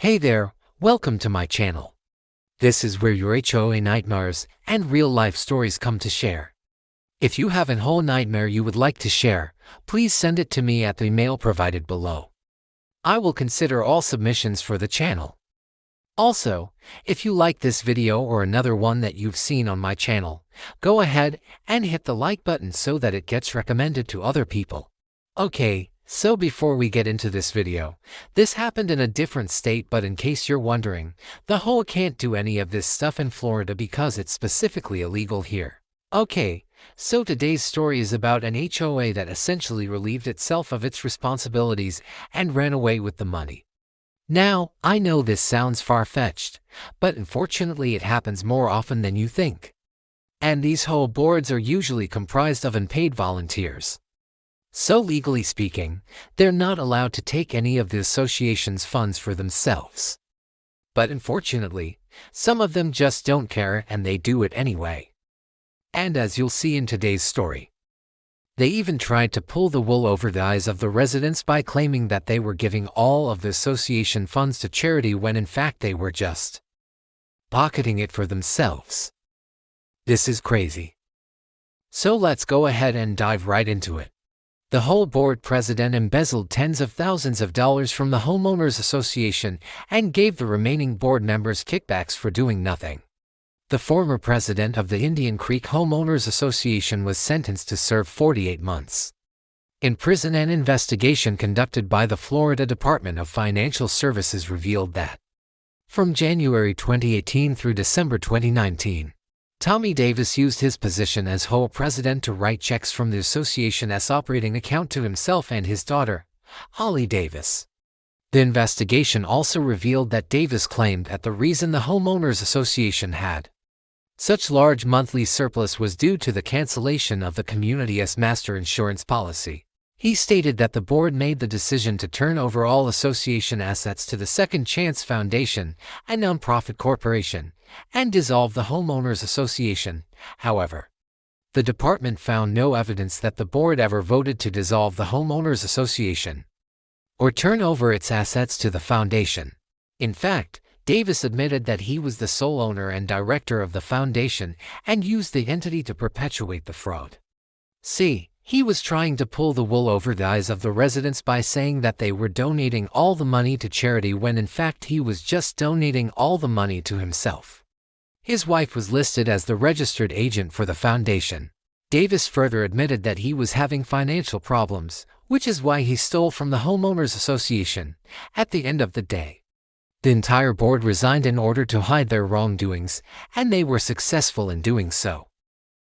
Hey there, welcome to my channel. This is where your HOA nightmares and real-life stories come to share. If you have a whole nightmare you would like to share, please send it to me at the email provided below. I will consider all submissions for the channel. Also, if you like this video or another one that you've seen on my channel, go ahead and hit the like button so that it gets recommended to other people. Okay, so before we get into this video, this happened in a different state, but in case you're wondering, the HOA can't do any of this stuff in Florida because it's specifically illegal here. Okay, so today's story is about an HOA that essentially relieved itself of its responsibilities and ran away with the money. Now, I know this sounds far-fetched, but unfortunately it happens more often than you think. And these HOA boards are usually comprised of unpaid volunteers. So legally speaking, they're not allowed to take any of the association's funds for themselves. But unfortunately, some of them just don't care and they do it anyway. And as you'll see in today's story, they even tried to pull the wool over the eyes of the residents by claiming that they were giving all of the association funds to charity when in fact they were just pocketing it for themselves. This is crazy. So let's go ahead and dive right into it. The HOA board president embezzled tens of thousands of dollars from the homeowners association and gave the remaining board members kickbacks for doing nothing. The former president of the Indian Creek Homeowners Association was sentenced to serve 48 months in prison. An investigation conducted by the Florida Department of Financial Services revealed that from January 2018 through December 2019, Tommy Davis used his position as HOA president to write checks from the association's operating account to himself and his daughter, Holly Davis. The investigation also revealed that Davis claimed that the reason the homeowners association had such large monthly surplus was due to the cancellation of the community's master insurance policy. He stated that the board made the decision to turn over all association assets to the Second Chance Foundation, a nonprofit corporation, and dissolve the homeowners association. However, the department found no evidence that the board ever voted to dissolve the homeowners association or turn over its assets to the foundation. In fact, Davis admitted that he was the sole owner and director of the foundation and used the entity to perpetuate the fraud. He was trying to pull the wool over the eyes of the residents by saying that they were donating all the money to charity when in fact he was just donating all the money to himself. His wife was listed as the registered agent for the foundation. Davis further admitted that he was having financial problems, which is why he stole from the homeowners association. At the end of the day, the entire board resigned in order to hide their wrongdoings, and they were successful in doing so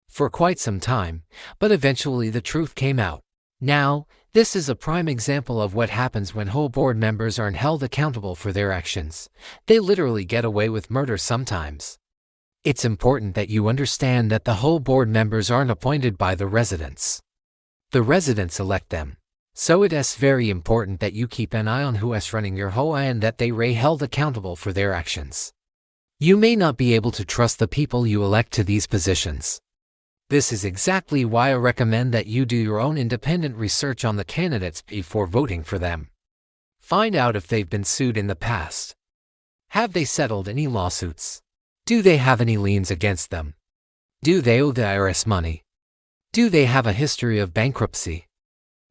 for quite some time, but eventually the truth came out. Now, this is a prime example of what happens when HOA board members aren't held accountable for their actions. They literally get away with murder sometimes. It's important that you understand that the HOA board members aren't appointed by the residents. The residents elect them. So it's very important that you keep an eye on who's running your HOA and that they are held accountable for their actions. You may not be able to trust the people you elect to these positions. This is exactly why I recommend that you do your own independent research on the candidates before voting for them. Find out if they've been sued in the past. Have they settled any lawsuits? Do they have any liens against them? Do they owe the IRS money? Do they have a history of bankruptcy?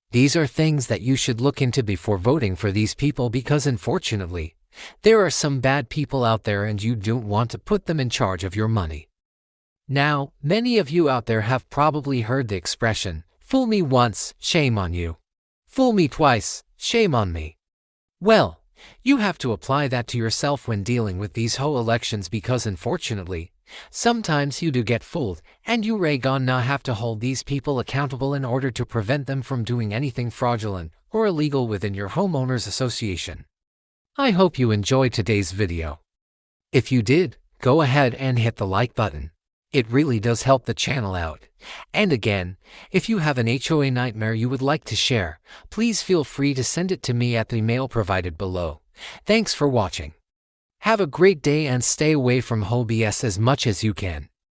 These are things that you should look into before voting for these people because unfortunately, there are some bad people out there and you don't want to put them in charge of your money. Now, many of you out there have probably heard the expression, "Fool me once, shame on you. Fool me twice, shame on me." Well, you have to apply that to yourself when dealing with these HOA elections because unfortunately, sometimes you do get fooled and you gonna have to hold these people accountable in order to prevent them from doing anything fraudulent or illegal within your homeowners association. I hope you enjoyed today's video. If you did, go ahead and hit the like button. It really does help the channel out. And again, if you have an HOA nightmare you would like to share, please feel free to send it to me at the email provided below. Thanks for watching. Have a great day and stay away from HOA BS as much as you can.